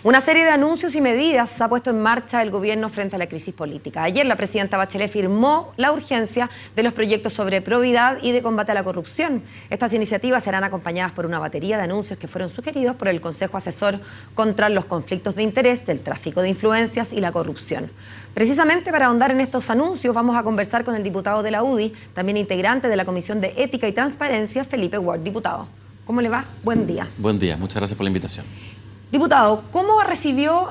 Una serie de anuncios y medidas ha puesto en marcha el gobierno frente a la crisis política. Ayer la presidenta Bachelet firmó la urgencia de los proyectos sobre probidad y de combate a la corrupción. Estas iniciativas serán acompañadas por una batería de anuncios que fueron sugeridos por el Consejo Asesor contra los conflictos de interés, el tráfico de influencias y la corrupción. Precisamente para ahondar en estos anuncios vamos a conversar con el diputado de la UDI, también integrante de la Comisión de Ética y Transparencia, Felipe Ward. Diputado, ¿cómo le va? Buen día. Buen día, muchas gracias por la invitación. Diputado, ¿cómo recibió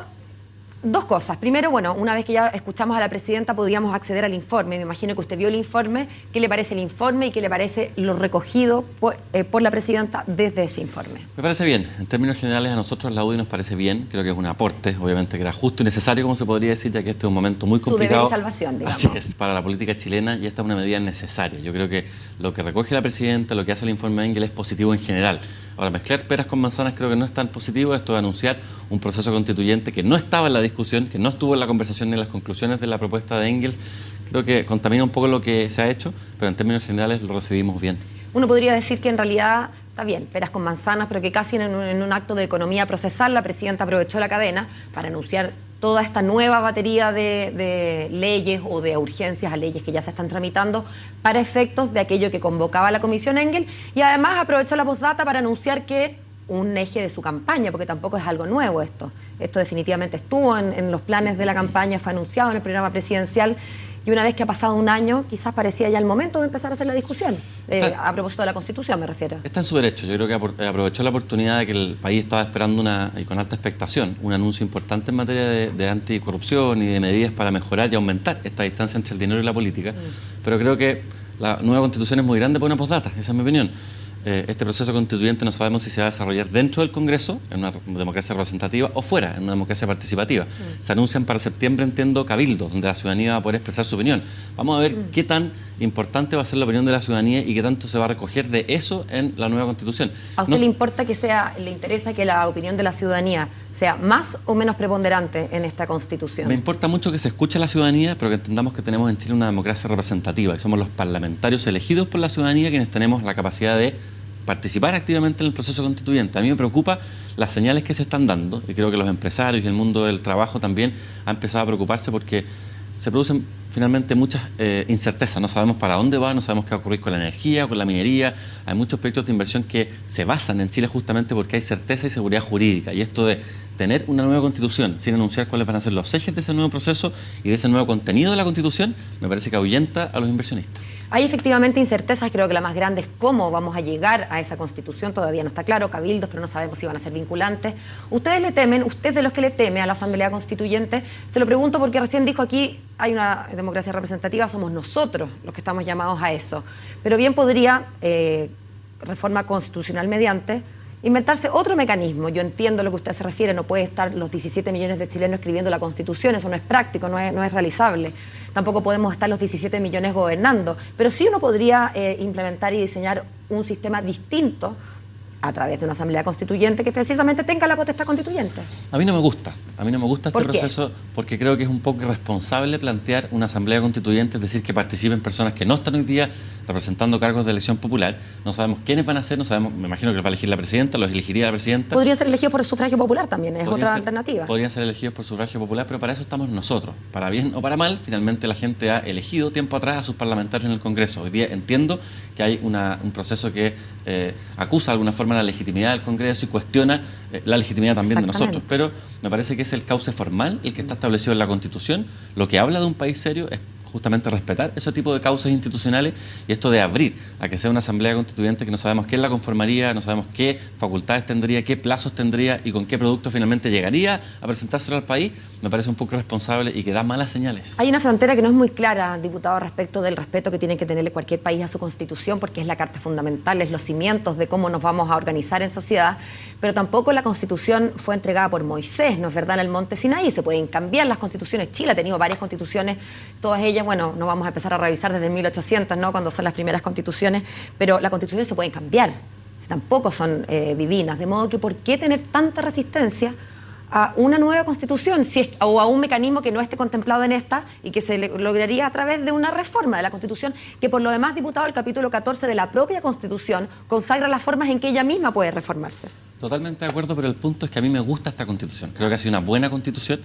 dos cosas? Primero, bueno, una vez que ya escuchamos a la presidenta, podíamos acceder al informe. Me imagino que usted vio el informe. ¿Qué le parece el informe y qué le parece lo recogido por la presidenta desde ese informe? Me parece bien. En términos generales, a nosotros la UDI nos parece bien. Creo que es un aporte, obviamente, que era justo y necesario, como se podría decir, ya que este es un momento muy complicado. Su deber y salvación, digamos. Así es, para la política chilena, y esta es una medida necesaria. Yo creo que lo que recoge la presidenta, lo que hace el informe de Engel es positivo en general. Ahora, mezclar peras con manzanas creo que no es tan positivo. Esto de anunciar un proceso constituyente que no estaba en la discusión, que no estuvo en la conversación ni en las conclusiones de la propuesta de Engels, creo que contamina un poco lo que se ha hecho, pero en términos generales lo recibimos bien. Uno podría decir que en realidad está bien, peras con manzanas, pero que casi en un acto de economía procesal la presidenta aprovechó la cadena para anunciar toda esta nueva batería de leyes o de urgencias a leyes que ya se están tramitando para efectos de aquello que convocaba la Comisión Engel, y además aprovechó la postdata para anunciar que un eje de su campaña, porque tampoco es algo nuevo esto. Esto definitivamente estuvo en los planes de la campaña, fue anunciado en el programa presidencial, y una vez que ha pasado un año, quizás parecía ya el momento de empezar a hacer la discusión. A propósito de la Constitución, me refiero. Está en su derecho. Yo creo que aprovechó la oportunidad de que el país estaba esperando y con alta expectación, un anuncio importante en materia de anticorrupción y de medidas para mejorar y aumentar esta distancia entre el dinero y la política. Pero creo que la nueva Constitución es muy grande para una postdata, esa es mi opinión. Este proceso constituyente no sabemos si se va a desarrollar dentro del Congreso, en una democracia representativa, o fuera, en una democracia participativa. Se anuncian para septiembre, entiendo, cabildos, donde la ciudadanía va a poder expresar su opinión. Vamos a ver qué tan importante va a ser la opinión de la ciudadanía y qué tanto se va a recoger de eso en la nueva Constitución. ¿A usted le interesa que la opinión de la ciudadanía sea más o menos preponderante en esta Constitución? Me importa mucho que se escuche a la ciudadanía, pero que entendamos que tenemos en Chile una democracia representativa, y somos los parlamentarios elegidos por la ciudadanía quienes tenemos la capacidad de participar activamente en el proceso constituyente. A mí me preocupa las señales que se están dando, y creo que los empresarios y el mundo del trabajo también han empezado a preocuparse porque se producen finalmente muchas incertezas. No sabemos para dónde va, no sabemos qué va a ocurrir con la energía, con la minería. Hay muchos proyectos de inversión que se basan en Chile justamente porque hay certeza y seguridad jurídica. Y esto de tener una nueva Constitución sin anunciar cuáles van a ser los ejes de ese nuevo proceso y de ese nuevo contenido de la Constitución, me parece que ahuyenta a los inversionistas. Hay efectivamente incertezas, creo que la más grande es cómo vamos a llegar a esa Constitución, todavía no está claro, cabildos, pero no sabemos si van a ser vinculantes. ¿Ustedes le temen, usted de los que le teme a la Asamblea Constituyente? Se lo pregunto porque recién dijo aquí, hay una democracia representativa, somos nosotros los que estamos llamados a eso. Pero bien podría, reforma constitucional mediante, inventarse otro mecanismo. Yo entiendo lo que usted se refiere, no puede estar los 17 millones de chilenos escribiendo la Constitución, eso no es práctico, no es realizable. Tampoco podemos estar los 17 millones gobernando, pero sí uno podría implementar y diseñar un sistema distinto a través de una asamblea constituyente que precisamente tenga la potestad constituyente. A mí no me gusta este proceso porque creo que es un poco irresponsable plantear una asamblea constituyente, es decir, que participen personas que no están hoy día representando cargos de elección popular. No sabemos quiénes van a ser, no sabemos, me imagino que los va a elegir la presidenta, los elegiría la presidenta. Podrían ser elegidos por el sufragio popular también, es otra alternativa. Podrían ser elegidos por sufragio popular, pero para eso estamos nosotros. Para bien o para mal, finalmente la gente ha elegido tiempo atrás a sus parlamentarios en el Congreso. Hoy día entiendo que hay un proceso que acusa de alguna forma la legitimidad del Congreso y cuestiona la legitimidad también de nosotros, pero me parece que es el cauce formal el que está establecido en la Constitución. Lo que habla de un país serio es justamente respetar ese tipo de causas institucionales, y esto de abrir a que sea una asamblea constituyente que no sabemos quién la conformaría, no sabemos qué facultades tendría, qué plazos tendría y con qué producto finalmente llegaría a presentárselo al país, me parece un poco irresponsable y que da malas señales. Hay una frontera que no es muy clara, diputado, respecto del respeto que tiene que tenerle cualquier país a su Constitución, porque es la carta fundamental, es los cimientos de cómo nos vamos a organizar en sociedad, pero tampoco la Constitución fue entregada por Moisés, ¿no es verdad?, en el Monte Sinaí. Se pueden cambiar las constituciones. Chile ha tenido varias constituciones, todas ellas, bueno, no vamos a empezar a revisar desde 1800, ¿no?, cuando son las primeras constituciones, pero las constituciones se pueden cambiar, tampoco son divinas, de modo que ¿por qué tener tanta resistencia a una nueva Constitución o a un mecanismo que no esté contemplado en esta y que se lograría a través de una reforma de la Constitución, que por lo demás, diputado, el capítulo 14 de la propia Constitución consagra las formas en que ella misma puede reformarse? Totalmente de acuerdo, pero el punto es que a mí me gusta esta Constitución. Creo que ha sido una buena Constitución.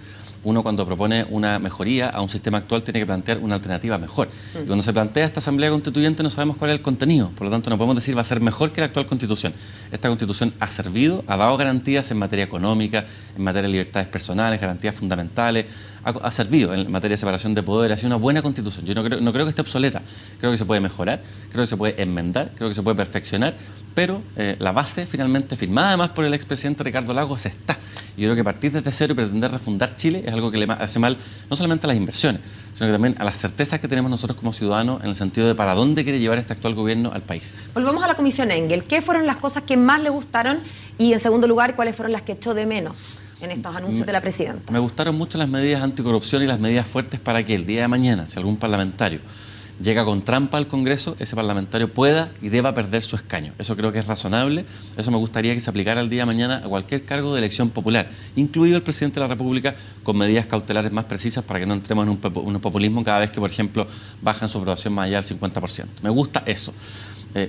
Uno, cuando propone una mejoría a un sistema actual, tiene que plantear una alternativa mejor. Y cuando se plantea esta Asamblea Constituyente no sabemos cuál es el contenido. Por lo tanto, no podemos decir va a ser mejor que la actual Constitución. Esta Constitución ha servido, ha dado garantías en materia económica, en materia de libertades personales, garantías fundamentales. Ha servido en materia de separación de poderes. Ha sido una buena Constitución. Yo no creo que esté obsoleta. Creo que se puede mejorar, creo que se puede enmendar, creo que se puede perfeccionar, pero la base finalmente firmada además por el expresidente Ricardo Lagos está. Y yo creo que partir desde cero y pretender refundar Chile es algo que le hace mal no solamente a las inversiones, sino que también a las certezas que tenemos nosotros como ciudadanos en el sentido de para dónde quiere llevar este actual gobierno al país. Volvamos a la Comisión Engel. ¿Qué fueron las cosas que más le gustaron? Y en segundo lugar, ¿cuáles fueron las que echó de menos en estos anuncios de la presidenta? Me gustaron mucho las medidas anticorrupción y las medidas fuertes para que el día de mañana, si algún parlamentario llega con trampa al Congreso, ese parlamentario pueda y deba perder su escaño. Eso creo que es razonable. Eso me gustaría que se aplicara el día de mañana a cualquier cargo de elección popular, incluido el presidente de la República, con medidas cautelares más precisas para que no entremos en un populismo cada vez que, por ejemplo, bajan su aprobación más allá del 50%. Me gusta eso.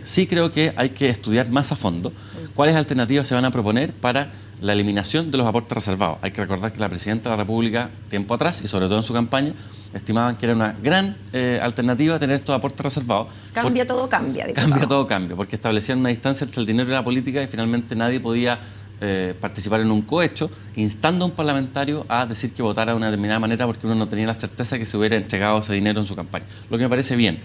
Sí creo que hay que estudiar más a fondo cuáles alternativas se van a proponer para la eliminación de los aportes reservados. Hay que recordar que la presidenta de la República, tiempo atrás, y sobre todo en su campaña, estimaban que era una gran alternativa tener estos aportes reservados. Cambia todo, cambia. Diputado. Cambia todo, cambia, porque establecían una distancia entre el dinero y la política y finalmente nadie podía participar en un cohecho, instando a un parlamentario a decir que votara de una determinada manera porque uno no tenía la certeza que se hubiera entregado ese dinero en su campaña. Lo que me parece bien.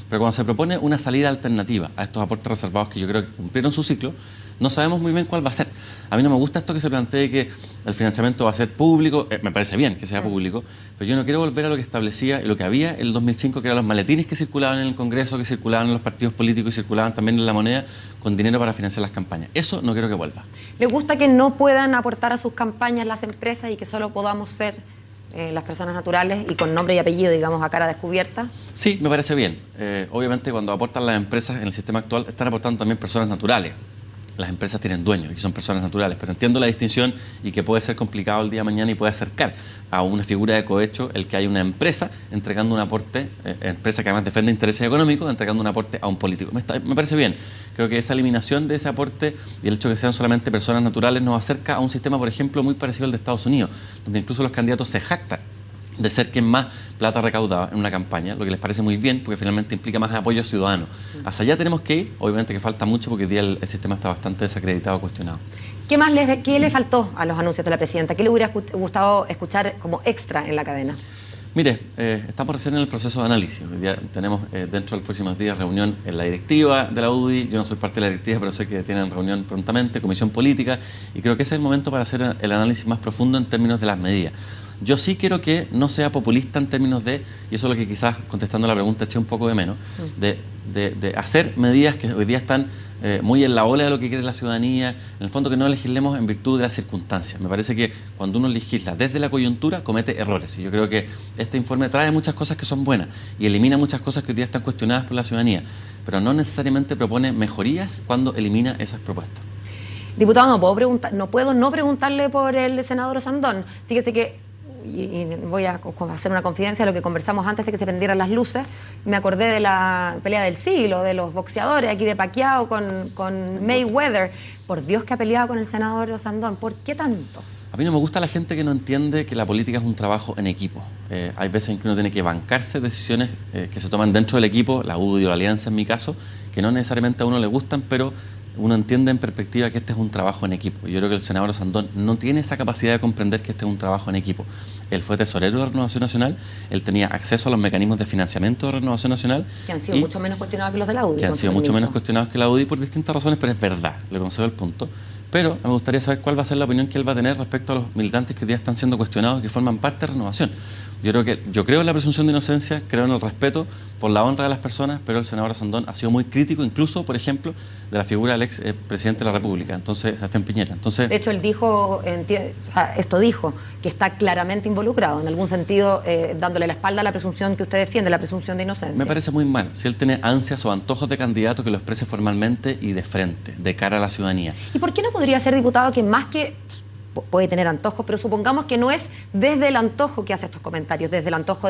Pero cuando se propone una salida alternativa a estos aportes reservados que yo creo que cumplieron su ciclo, no sabemos muy bien cuál va a ser. A mí no me gusta esto que se plantee que el financiamiento va a ser público, me parece bien que sea público, pero yo no quiero volver a lo que establecía y lo que había en el 2005, que eran los maletines que circulaban en el Congreso, que circulaban en los partidos políticos y circulaban también en la moneda con dinero para financiar las campañas. Eso no quiero que vuelva. ¿Le gusta que no puedan aportar a sus campañas las empresas y que solo podamos ser las personas naturales y con nombre y apellido, digamos, a cara descubierta? Sí, me parece bien. Obviamente cuando aportan las empresas en el sistema actual están aportando también personas naturales. Las empresas tienen dueños y son personas naturales, pero entiendo la distinción y que puede ser complicado el día de mañana y puede acercar a una figura de cohecho el que hay una empresa entregando un aporte, empresa que además defiende intereses económicos, entregando un aporte a un político. Me parece bien. Creo que esa eliminación de ese aporte y el hecho de que sean solamente personas naturales nos acerca a un sistema, por ejemplo, muy parecido al de Estados Unidos, donde incluso los candidatos se jactan de ser quien más plata recaudaba en una campaña, lo que les parece muy bien porque finalmente implica más apoyo ciudadano. Hacia allá tenemos que ir, obviamente que falta mucho porque hoy día el sistema está bastante desacreditado, cuestionado. ¿Qué le faltó a los anuncios de la presidenta? ¿Qué le hubiera gustado escuchar como extra en la cadena? Mire, estamos recién en el proceso de análisis. Hoy día tenemos dentro de los próximos días reunión en la directiva de la UDI. Yo no soy parte de la directiva, pero sé que tienen reunión prontamente, comisión política, y creo que ese es el momento para hacer el análisis más profundo en términos de las medidas. Yo sí quiero que no sea populista en términos de, y eso es lo que quizás contestando la pregunta eché un poco de menos, de hacer medidas que hoy día están muy en la ola de lo que quiere la ciudadanía, en el fondo que no legislemos en virtud de las circunstancias. Me parece que cuando uno legisla desde la coyuntura comete errores y yo creo que este informe trae muchas cosas que son buenas y elimina muchas cosas que hoy día están cuestionadas por la ciudadanía, pero no necesariamente propone mejorías cuando elimina esas propuestas. Diputado, no puedo no preguntarle por el senador Osandón. Fíjese que y voy a hacer una confidencia de lo que conversamos antes de que se prendieran las luces. Me acordé de la pelea del siglo, de los boxeadores aquí de Pacquiao con Mayweather. Por Dios que ha peleado con el senador Osandón. ¿Por qué tanto? A mí no me gusta la gente que no entiende que la política es un trabajo en equipo. Hay veces en que uno tiene que bancarse decisiones que se toman dentro del equipo, la UDI o la Alianza en mi caso, que no necesariamente a uno le gustan, pero uno entiende en perspectiva que este es un trabajo en equipo. Yo creo que el senador Osandón no tiene esa capacidad de comprender que este es un trabajo en equipo. Él fue tesorero de Renovación Nacional, él tenía acceso a los mecanismos de financiamiento de Renovación Nacional. Que han sido mucho menos cuestionados que los de la UDI. Que han sido mucho menos cuestionados que la UDI por distintas razones, pero es verdad, le concedo el punto. Pero me gustaría saber cuál va a ser la opinión que él va a tener respecto a los militantes que hoy día están siendo cuestionados y que forman parte de Renovación. Yo creo en la presunción de inocencia, creo en el respeto por la honra de las personas, pero el senador Osandón ha sido muy crítico, incluso, por ejemplo, de la figura del ex presidente de la República, entonces Sebastián Piñera. Entonces, de hecho, él dijo, dijo, que está claramente involucrado, en algún sentido, dándole la espalda a la presunción que usted defiende, la presunción de inocencia. Me parece muy mal. Si él tiene ansias o antojos de candidato, que lo exprese formalmente y de frente, de cara a la ciudadanía. ¿Y por qué no podría ser, diputado, que más que puede tener antojos, pero supongamos que no es desde el antojo que hace estos comentarios, desde el antojo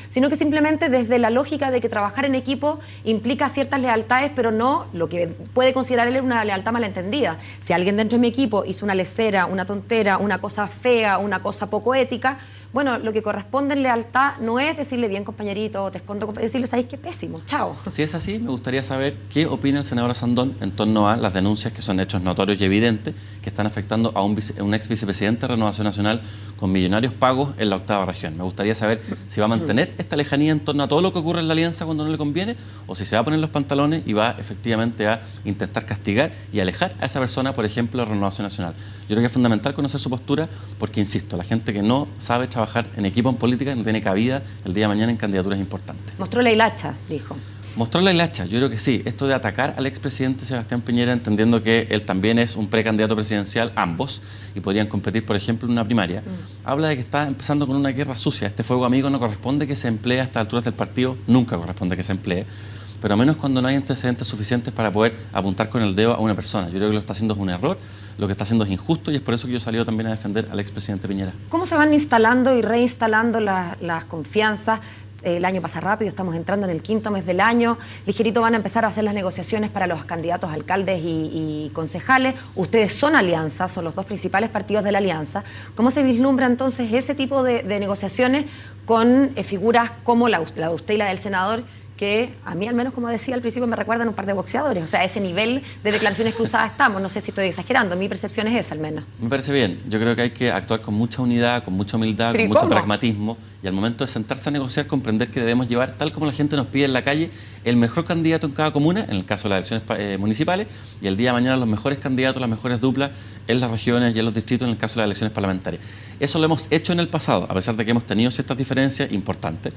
sino que simplemente desde la lógica de que trabajar en equipo implica ciertas lealtades, pero no lo que puede considerar él una lealtad malentendida. Si alguien dentro de mi equipo hizo una lesera, una tontera, una cosa fea, una cosa poco ética, bueno, lo que corresponde en lealtad no es decirle bien, compañerito, te escondo, decirle, ¿sabéis qué pésimo? Chao. Si es así, me gustaría saber qué opina el senador Sandón en torno a las denuncias que son hechos notorios y evidentes que están afectando a un ex vicepresidente de Renovación Nacional con millonarios pagos en la 8ª región. Me gustaría saber si va a mantener esta lejanía en torno a todo lo que ocurre en la alianza cuando no le conviene, o si se va a poner los pantalones y va efectivamente a intentar castigar y alejar a esa persona, por ejemplo, de Renovación Nacional. Yo creo que es fundamental conocer su postura porque, insisto, la gente que no sabe trabajar en equipo en política no tiene cabida el día de mañana en candidaturas importantes. Mostró la hilacha, dijo. Mostró la hilacha, yo creo que sí. Esto de atacar al expresidente Sebastián Piñera, entendiendo que él también es un precandidato presidencial, ambos, y podrían competir, por ejemplo, en una primaria, habla de que está empezando con una guerra sucia. Este fuego amigo no corresponde que se emplee a estas alturas del partido, nunca corresponde que se emplee, pero menos cuando no hay antecedentes suficientes para poder apuntar con el dedo a una persona. Yo creo que lo que está haciendo es un error, lo que está haciendo es injusto, y es por eso que yo he salido también a defender al expresidente Piñera. ¿Cómo se van instalando y reinstalando las confianzas? El año pasa rápido, estamos entrando en el 5º mes del año, ligerito van a empezar a hacer las negociaciones para los candidatos a alcaldes y concejales. Ustedes son alianza, son los dos principales partidos de la alianza. ¿Cómo se vislumbra entonces ese tipo de negociaciones con figuras como la de usted y la del senador, que a mí, al menos, como decía al principio, me recuerdan un par de boxeadores? O sea, a ese nivel de declaraciones cruzadas estamos. No sé si estoy exagerando, mi percepción es esa, al menos. Me parece bien. Yo creo que hay que actuar con mucha unidad, con mucha humildad, con mucho pragmatismo, y al momento de sentarse a negociar, comprender que debemos llevar, tal como la gente nos pide en la calle, el mejor candidato en cada comuna, en el caso de las elecciones municipales, y el día de mañana los mejores candidatos, las mejores duplas en las regiones y en los distritos, en el caso de las elecciones parlamentarias. Eso lo hemos hecho en el pasado, a pesar de que hemos tenido ciertas diferencias importantes.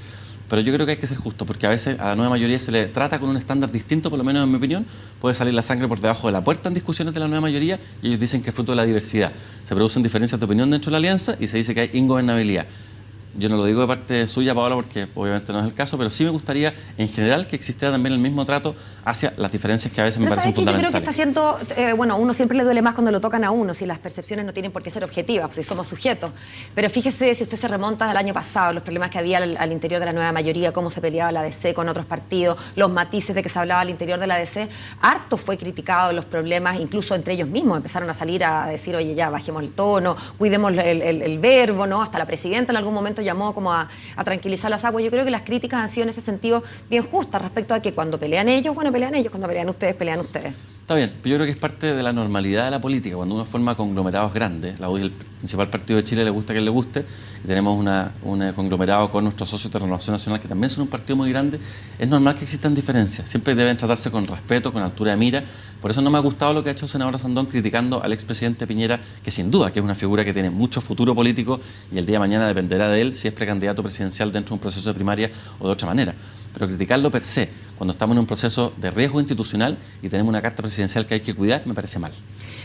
Pero yo creo que hay que ser justo, porque a veces a la nueva mayoría se le trata con un estándar distinto, por lo menos en mi opinión. Puede salir la sangre por debajo de la puerta en discusiones de la nueva mayoría, y ellos dicen que es fruto de la diversidad. Se producen diferencias de opinión dentro de la alianza y se dice que hay ingobernabilidad. Yo no lo digo de parte suya, Paola, porque obviamente no es el caso, pero sí me gustaría, en general, que existiera también el mismo trato hacia las diferencias que a veces me parecen fundamentales. Yo creo que está haciendo, bueno, uno siempre le duele más cuando lo tocan a uno, si las percepciones no tienen por qué ser objetivas, pues si somos sujetos. Pero fíjese, si usted se remonta al año pasado, los problemas que había al interior de la nueva mayoría, cómo se peleaba la DC con otros partidos, los matices de que se hablaba al interior de la DC, harto fue criticado los problemas, incluso entre ellos mismos empezaron a salir a decir, oye, ya, bajemos el tono, cuidemos el verbo, ¿no? Hasta la presidenta en algún momento llamó como a tranquilizar las aguas. Yo creo que las críticas han sido en ese sentido bien justas respecto a que cuando pelean ellos, bueno, pelean ellos, cuando pelean ustedes. Está bien, pero yo creo que es parte de la normalidad de la política. Cuando uno forma conglomerados grandes, la UDI es el principal partido de Chile, le gusta que le guste, y tenemos un conglomerado con nuestros socios de Renovación Nacional, que también son un partido muy grande, es normal que existan diferencias. Siempre deben tratarse con respeto, con altura de mira. Por eso no me ha gustado lo que ha hecho el senador Sandón criticando al expresidente Piñera, que sin duda que es una figura que tiene mucho futuro político, y el día de mañana dependerá de él si es precandidato presidencial dentro de un proceso de primaria o de otra manera. Pero criticarlo per se, cuando estamos en un proceso de riesgo institucional y tenemos una carta presidencial que hay que cuidar, me parece mal.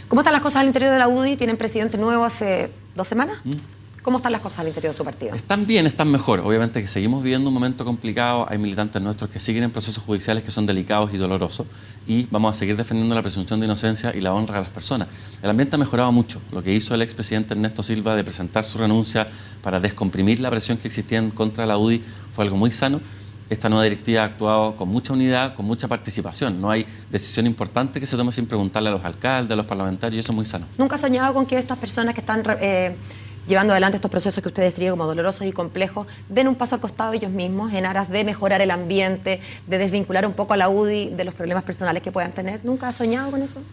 ¿Cómo están las cosas al interior de la UDI? ¿Tienen presidente nuevo hace 2 semanas? ¿Cómo están las cosas al interior de su partido? Están bien, están mejor. Obviamente que seguimos viviendo un momento complicado. Hay militantes nuestros que siguen en procesos judiciales que son delicados y dolorosos, y vamos a seguir defendiendo la presunción de inocencia y la honra de las personas. El ambiente ha mejorado mucho. Lo que hizo el expresidente Ernesto Silva de presentar su renuncia para descomprimir la presión que existía en contra de la UDI fue algo muy sano. Esta nueva directiva ha actuado con mucha unidad, con mucha participación. No hay decisión importante que se tome sin preguntarle a los alcaldes, a los parlamentarios, y eso es muy sano. ¿Nunca ha soñado con que estas personas que están llevando adelante estos procesos que usted describe como dolorosos y complejos den un paso al costado ellos mismos en aras de mejorar el ambiente, de desvincular un poco a la UDI de los problemas personales que puedan tener? ¿Nunca ha soñado con eso?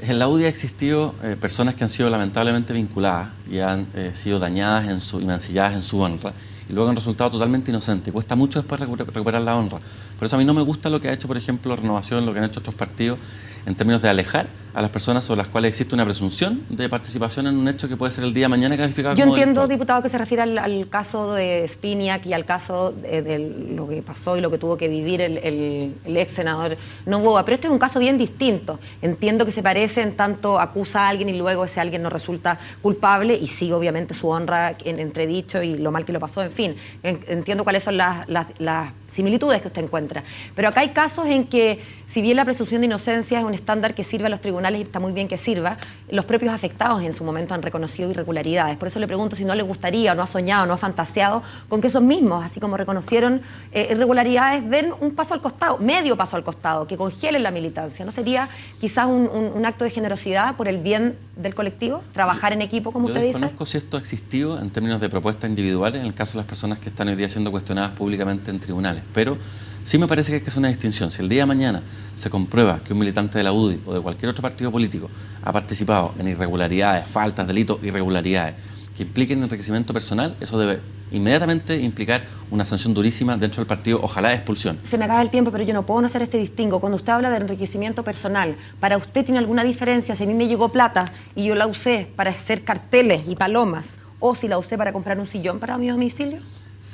En la UDI ha existido personas que han sido lamentablemente vinculadas y han sido dañadas y mancilladas en su honra, y luego han resultado totalmente inocentes. Cuesta mucho después recuperar la honra. Por eso a mí no me gusta lo que ha hecho, por ejemplo, Renovación, lo que han hecho otros partidos, en términos de alejar a las personas sobre las cuales existe una presunción de participación en un hecho que puede ser el día de mañana calificado como delito. Yo entiendo, diputado, que se refiere al caso de Spiniak y al caso de lo que pasó y lo que tuvo que vivir el ex senador Noboa, pero este es un caso bien distinto. Entiendo que se parece en tanto acusa a alguien y luego ese alguien no resulta culpable y sigue obviamente su honra en entredicho y lo mal que lo pasó, en fin. Entiendo cuáles son las similitudes que usted encuentra. Pero acá hay casos en que, si bien la presunción de inocencia es un estándar que sirve a los tribunales y está muy bien que sirva, los propios afectados en su momento han reconocido irregularidades. Por eso le pregunto si no le gustaría, o no ha soñado, no ha fantaseado con que esos mismos, así como reconocieron irregularidades, den un paso al costado, medio paso al costado, que congelen la militancia. ¿No sería quizás un acto de generosidad por el bien del colectivo? Trabajar en equipo, como usted dice. Yo desconozco si esto ha existido en términos de propuestas individuales en el caso de las personas que están hoy día siendo cuestionadas públicamente en tribunales. Pero sí me parece que hay que hacer una distinción. Si el día de mañana se comprueba que un militante de la UDI o de cualquier otro partido político ha participado en irregularidades, faltas, delitos, irregularidades que impliquen enriquecimiento personal, eso debe inmediatamente implicar una sanción durísima dentro del partido, ojalá expulsión. Se me acaba el tiempo, pero yo no puedo no hacer este distingo. Cuando usted habla de enriquecimiento personal, ¿para usted tiene alguna diferencia si a mí me llegó plata y yo la usé para hacer carteles y palomas, o si la usé para comprar un sillón para mi domicilio?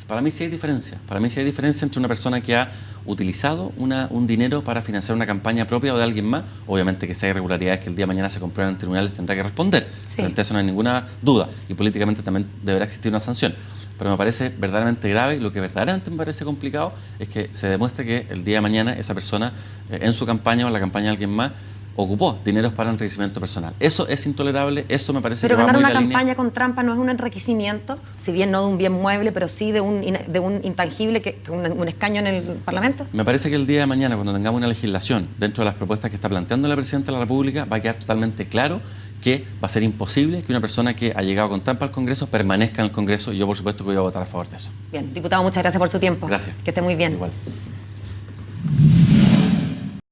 Para mí sí hay diferencia. Para mí sí hay diferencia entre una persona que ha utilizado un dinero para financiar una campaña propia o de alguien más. Obviamente que si hay irregularidades que el día de mañana se comprueban en tribunales tendrá que responder. Sí. Frente a eso no hay ninguna duda. Y políticamente también deberá existir una sanción. Pero me parece verdaderamente grave y lo que verdaderamente me parece complicado es que se demuestre que el día de mañana esa persona en su campaña o en la campaña de alguien más ocupó dineros para enriquecimiento personal. Eso es intolerable, eso me parece que va muy Pero en ganar la una línea. campaña con trampa no es un enriquecimiento, si bien no de un bien mueble, pero sí de un intangible, que un escaño en el Parlamento. Me parece que el día de mañana, cuando tengamos una legislación dentro de las propuestas que está planteando la Presidenta de la República, va a quedar totalmente claro que va a ser imposible que una persona que ha llegado con trampa al Congreso permanezca en el Congreso, y yo por supuesto que voy a votar a favor de eso. Bien, diputado, muchas gracias por su tiempo. Gracias. Que esté muy bien. Igual.